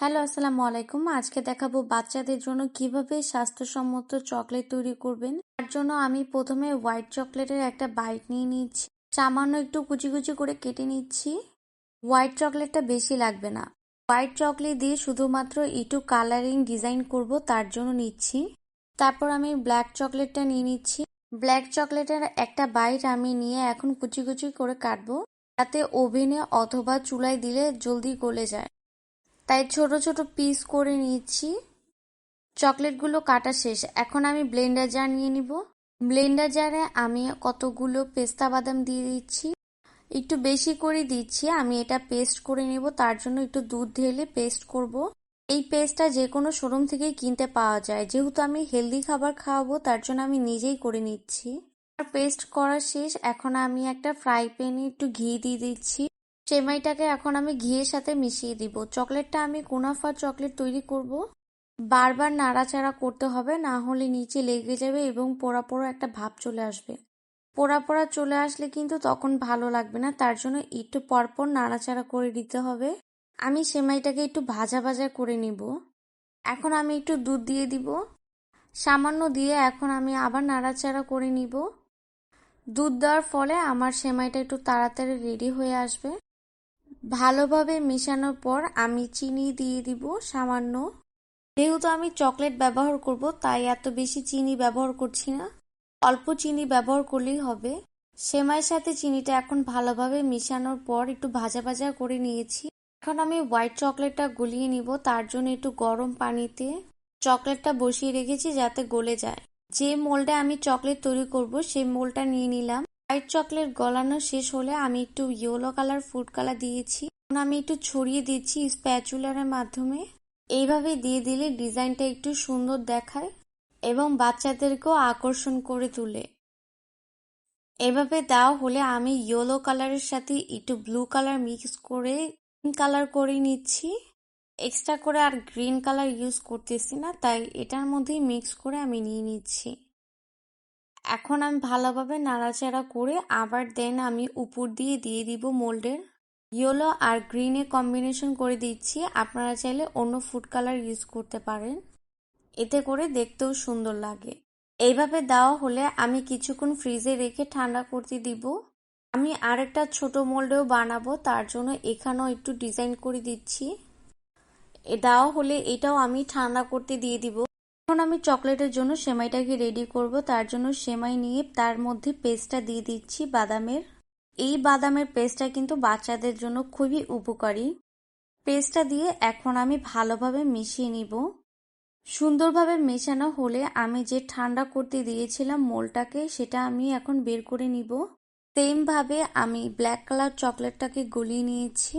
Hello, আসসালামু আলাইকুম। আজকে দেখাবো বাচ্চাদের জন্য কিভাবে স্বাস্থ্যসম্মত চকলেট তৈরি করবেন। তার জন্য আমি প্রথমে হোয়াইট চকলেটের একটা বাইট নিয়ে নিচ্ছি। সামান্য একটু কুচি কুচি করে কেটে নিচ্ছি। হোয়াইট চকলেটটা বেশি লাগবে না। হোয়াইট চকলেট দিয়ে শুধুমাত্র একটু কালারিং ডিজাইন করব, তার জন্য নিচ্ছি। তারপর আমি ব্ল্যাক চকলেটটা নিয়ে নিচ্ছি। ব্ল্যাক চকলেটের একটা বাইট আমি নিয়ে এখন কুচি কুচি করে কাটবো, যাতে ওভেনে অথবা চুলায় দিলে জলদি গলে যায়। তাই ছোট ছোট পিস করে নিচ্ছি। চকলেটগুলো কাটা শেষ। এখন আমি ব্লেন্ডার জার নিয়ে নিব। ব্লেন্ডার জারে আমি কতগুলো পেস্তা বাদাম দিয়ে দিচ্ছি। একটু বেশি করে দিচ্ছি, আমি এটা পেস্ট করে নেব। তার জন্য একটু দুধ ঢেলে পেস্ট করব। এই পেস্টটা যে কোনো শোরুম থেকেই কিনতে পাওয়া যায়। যেহেতু আমি হেলদি খাবার খাওয়াবো, তার জন্য আমি নিজেই করে নিচ্ছি। পেস্ট করা শেষ। এখন আমি একটা ফ্রাই প্যানে একটু ঘি দিয়ে দিচ্ছি। সেমাইটাকে এখন আমি ঘিয়ের সাথে মিশিয়ে দিব। চকলেটটা আমি কুনাফার চকলেট তৈরি করব। বারবার নাড়াচাড়া করতে হবে, না হলে নিচে লেগে যাবে এবং পোড়া পোড়া একটা ভাব চলে আসবে। পোড়া পোড়া চলে আসলে কিন্তু তখন ভালো লাগবে না, তার জন্য একটু পরপর নাড়াচাড়া করে দিতে হবে। আমি সেমাইটাকে একটু ভাজা ভাজা করে নিব। এখন আমি একটু দুধ দিয়ে দিব, সামান্য দিয়ে এখন আমি আবার নাড়াচাড়া করে নিব। দুধ দেওয়ার ফলে আমার সেমাইটা একটু তাড়াতাড়ি রেডি হয়ে আসবে। ভালোভাবে মেশানোর পর আমি চিনি দিয়ে দিব সামান্য। যেহেতু আমি চকলেট ব্যবহার করব, তাই এত বেশি চিনি ব্যবহার করছি না, অল্প চিনি ব্যবহার করলেই হবে। সেমাইয়ের সাথে চিনিটা এখন ভালোভাবে মেশানোর পর একটু ভাজা ভাজা করে নিয়েছি। এখন আমি হোয়াইট চকলেটটা গলিয়ে নিব। তার জন্য একটু গরম পানিতে চকলেটটা বসিয়ে রেখেছি যাতে গলে যায়। যে মোল্ডে আমি চকলেট তৈরি করব সেই মোল্ডটা নিয়ে নিলাম। হোয়াইট চকলেট গলানো শেষ হলে আমি একটু ইয়েলো কালার ফুড কালার দিয়েছি। এখন আমি একটু ছড়িয়ে দিচ্ছি স্প্যাচুলারের মাধ্যমে। এইভাবে দিয়ে দিলে ডিজাইনটা একটু সুন্দর দেখায় এবং বাচ্চাদেরকেও আকর্ষণ করে তোলে। এভাবে দেওয়া হলে আমি ইয়েলো কালারের সাথে একটু ব্লু কালার মিক্স করে গ্রিন কালার করে নিচ্ছি। এক্সট্রা করে আর গ্রিন কালার ইউজ করতেছি না, তাই এটার মধ্যেই মিক্স করে আমি নিয়ে নিচ্ছি। এখন আমি ভালোভাবে নাড়াচাড়া করে আবার দেন আমি উপর দিয়ে দিয়ে দিব মোল্ডের। ইয়েলো আর গ্রিনে কম্বিনেশন করে দিচ্ছি। আপনারা চাইলে অন্য ফুড কালার ইউজ করতে পারেন, এতে করে দেখতেও সুন্দর লাগে। এইভাবে দেওয়া হলে আমি কিছুক্ষণ ফ্রিজে রেখে ঠান্ডা করতে দিব। আমি আরেকটা ছোট মোল্ডেও বানাবো, তার জন্য এখানেও একটু ডিজাইন করে দিচ্ছি। দেওয়া হলে এটাও আমি ঠান্ডা করতে দিয়ে দিব। এখন আমি চকলেটের জন্য সেমাইটাকে রেডি করব। তার জন্য সেমাই নিয়ে তার মধ্যে পেস্টটা দিয়ে দিচ্ছি বাদামের। এই বাদামের পেস্টটা কিন্তু বাচ্চাদের জন্য খুবই উপকারী। পেস্টটা দিয়ে এখন আমি ভালোভাবে মিশিয়ে নিব। সুন্দরভাবে মেশানো হলে আমি যে ঠান্ডা করতে দিয়েছিলাম মোলটাকে, সেটা আমি এখন বের করে নিব। সেম ভাবে আমি ব্ল্যাক কালার চকলেটটাকে গলিয়ে নিয়েছি।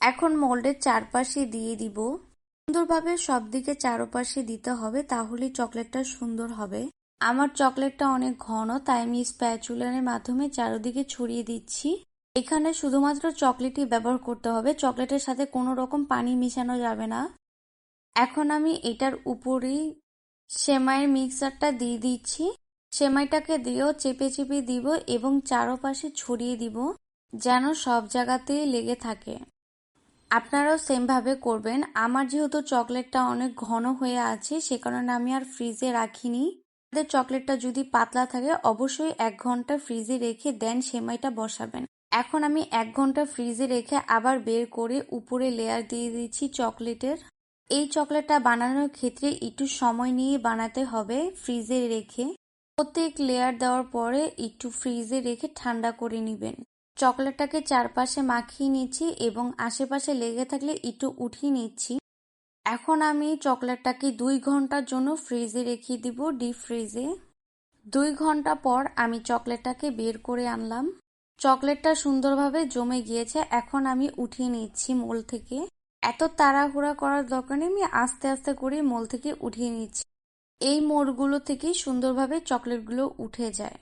এখন মোল্ডের চারপাশে দিয়ে দিব। সুন্দরভাবে সব দিকে চারপাশে দিতে হবে, তাহলে চকলেটটা সুন্দর হবে। আমার চকলেটটা অনেক ঘন, তাই আমি স্প্যাচুলারের মাধ্যমে চারিদিকে ছড়িয়ে দিচ্ছি। এখানে শুধুমাত্র চকলেটই ব্যবহার করতে হবে, চকলেটের সাথে কোনো রকম পানি মিশানো যাবে না। এখন আমি এটার উপরেই সেমাইয়ের মিক্সারটা দিয়ে দিচ্ছি। সেমাইটাকে দিয়েও চেপে চেপে দিব এবং চারপাশে ছড়িয়ে দিব, যেন সব জায়গাতেই লেগে থাকে। আপনারাও সেম ভাবে করবেন। আমার যেহেতু চকলেটটা অনেক ঘন হয়ে আছে, সে কারণে আমি আর ফ্রিজে রাখিনি। আপনাদের চকলেটটা যদি পাতলা থাকে অবশ্যই 1 ঘন্টা ফ্রিজে রেখে দেন সেমাইটা বসাবেন। এখন আমি 1 ঘন্টা ফ্রিজে রেখে আবার বের করে উপরে লেয়ার দিয়ে দিচ্ছি চকলেটের। এই চকলেটটা বানানোর ক্ষেত্রে একটু সময় নিয়ে বানাতে হবে ফ্রিজে রেখে। প্রত্যেক লেয়ার দেওয়ার পরে একটু ফ্রিজে রেখে ঠান্ডা করে নেবেন। চকলেটটাকে চারপাশে মাখিয়ে নিচ্ছি এবং আশেপাশে লেগে থাকলে একটু উঠিয়ে নিচ্ছি। এখন আমি চকলেটটাকে 2 ঘন্টার জন্য ফ্রিজে রেখে দিব, ডিপ ফ্রিজে। 2 ঘন্টা পর আমি চকলেটটাকে বের করে আনলাম। চকলেটটা সুন্দরভাবে জমে গিয়েছে। এখন আমি উঠিয়ে নিচ্ছি মোল থেকে। এত তাড়াহুড়া করার দরকার নেই, আমি আস্তে আস্তে করে মোল থেকে উঠিয়ে নিচ্ছি। এই মোড়গুলো থেকেই সুন্দরভাবে চকলেটগুলো উঠে যায়।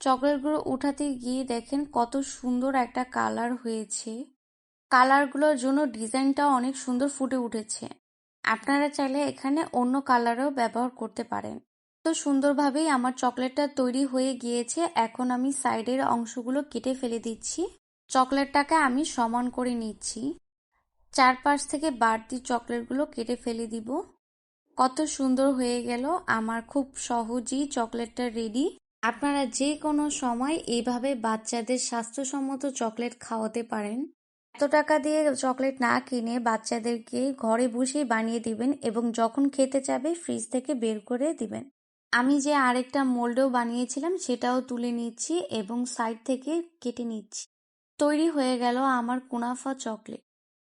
চকলেটগুলো উঠাতে গিয়ে দেখেন কত সুন্দর একটা কালার হয়েছে। কালারগুলোর জন্য ডিজাইনটাও অনেক সুন্দর ফুটে উঠেছে। আপনারা চাইলে এখানে অন্য কালারও ব্যবহার করতে পারেন। তো সুন্দরভাবেই আমার চকলেটটা তৈরি হয়ে গিয়েছে। এখন আমি সাইডের অংশগুলো কেটে ফেলে দিচ্ছি। চকলেটটাকে আমি সমান করে নিচ্ছি। চারপাশ থেকে বাড়তি চকলেটগুলো কেটে ফেলে দিব। কত সুন্দর হয়ে গেল, আমার খুব সহজেই চকলেটটা রেডি। আপনারা যে কোনো সময় এইভাবে বাচ্চাদের স্বাস্থ্যসম্মত চকলেট খাওয়াতে পারেন। এত টাকা দিয়ে চকলেট না কিনে বাচ্চাদেরকে ঘরে বসেই বানিয়ে দিবেন এবং যখন খেতে চাবে ফ্রিজ থেকে বের করে দিবেন। আমি যে আরেকটা মোল্ডও বানিয়েছিলাম সেটাও তুলে নিচ্ছি এবং সাইড থেকে কেটে নিচ্ছি। তৈরি হয়ে গেল আমার কুনাফা চকলেট।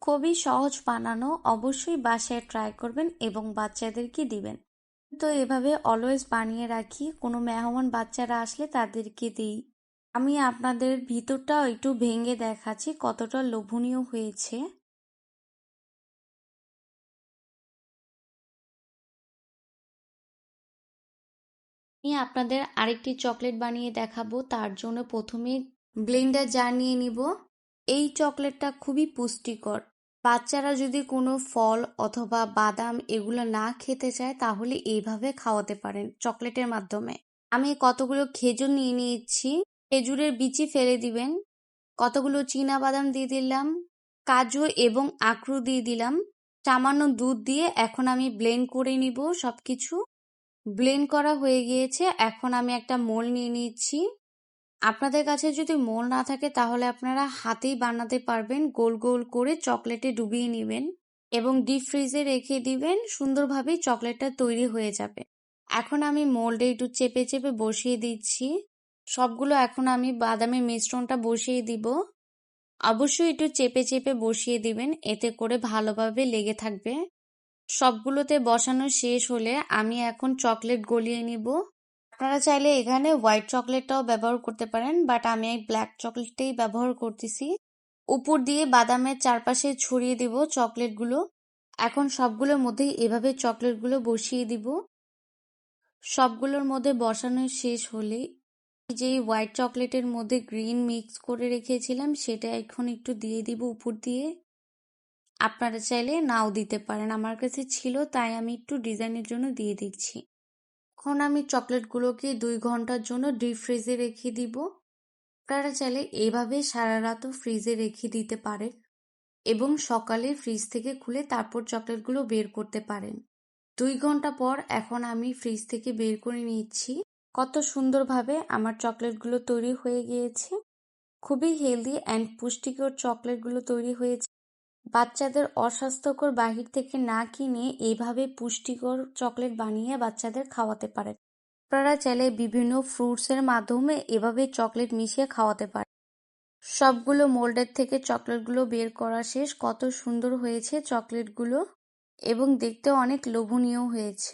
খুবই সহজ বানানো, অবশ্যই বাসায় ট্রাই করবেন এবং বাচ্চাদেরকে দিবেন। তো এভাবে অলওয়েজ বানিয়ে রাখি, কোনো মেহমান বাচ্চারা আসলে তাদেরকে দিই। আমি আপনাদের ভিতরটাও একটু ভেঙে দেখাচ্ছি কতটা লোভনীয় হয়েছে। আমি আপনাদের আরেকটি চকলেট বানিয়ে দেখাবো। তার জন্য প্রথমে ব্লেন্ডার জার নিয়ে নিব। এই চকলেটটা খুবই পুষ্টিকর। বাচ্চারা যদি কোনো ফল অথবা বাদাম এগুলো না খেতে চায় তাহলে এইভাবে খাওয়াতে পারেন চকলেটের মাধ্যমে। আমি কতগুলো খেজুর নিয়ে নিয়েছি, খেজুরের বিচি ফেলে দিবেন। কতগুলো চীনা বাদাম দিয়ে দিলাম, কাজু এবং আখরু দিয়ে দিলাম। সামান্য দুধ দিয়ে এখন আমি ব্লেন্ড করে নিব সবকিছু। ব্লেন্ড করা হয়ে গিয়েছে, এখন আমি একটা মোল নিয়ে নিচ্ছি। আপনাদের কাছে যদি মোল না থাকে তাহলে আপনারা হাতেই বানাতে পারবেন। গোল গোল করে চকলেটে ডুবিয়ে নেবেন এবং ডিপ ফ্রিজে রেখে দিবেন। সুন্দরভাবে চকলেটটা তৈরি হয়ে যাবে। এখন আমি মোল্ডে একটু চেপে চেপে বসিয়ে দিচ্ছি। সবগুলো এখন আমি বাদামের মিশ্রণটা বসিয়ে দিব। অবশ্যই একটু চেপে চেপে বসিয়ে দিবেন, এতে করে ভালোভাবে লেগে থাকবে। সবগুলোতে বসানো শেষ হলে আমি এখন চকলেট গলিয়ে নিব। আপনারা চাইলে এখানে হোয়াইট চকলেটটাও ব্যবহার করতে পারেন, বাট আমি এই ব্ল্যাক চকলেটটাই ব্যবহার করতেছি। উপর দিয়ে বাদামের চারপাশে ছড়িয়ে দিব চকলেটগুলো। এখন সবগুলোর মধ্যে এভাবে চকলেটগুলো বসিয়ে দিব। সবগুলোর মধ্যে বসানো শেষ হলে যে হোয়াইট চকলেটের মধ্যে গ্রিন মিক্স করে রেখেছিলাম সেটা এখন একটু দিয়ে দিব উপর দিয়ে। আপনারা চাইলে নাও দিতে পারেন, আমার কাছে ছিল তাই আমি একটু ডিজাইনের জন্য দিয়ে দিচ্ছি। এখন আমি চকলেটগুলোকে 2 ঘন্টার জন্য ডিপ ফ্রিজে রেখে দিব। আপনারা চাইলে এইভাবে সারা রাতও ফ্রিজে রেখে দিতে পারেন এবং সকালে ফ্রিজ থেকে খুলে তারপর চকলেটগুলো বের করতে পারেন। 2 ঘন্টা পর এখন আমি ফ্রিজ থেকে বের করে নিচ্ছি। কত সুন্দরভাবে আমার চকলেটগুলো তৈরি হয়ে গিয়েছে। খুবই হেলদি অ্যান্ড পুষ্টিকর চকলেটগুলো তৈরি হয়েছে। বাচ্চাদের অস্বাস্থ্যকর বাহির থেকে না কিনে এইভাবে পুষ্টিকর চকলেট বানিয়ে বাচ্চাদের খাওয়াতে পারেন। আপনারা চাইলে বিভিন্ন ফ্রুটসের মাধ্যমে এভাবে চকলেট মিশিয়ে খাওয়াতে পারেন। সবগুলো মোল্ডের থেকে চকলেটগুলো বের করা শেষ। কত সুন্দর হয়েছে চকলেটগুলো এবং দেখতেও অনেক লোভনীয় হয়েছে।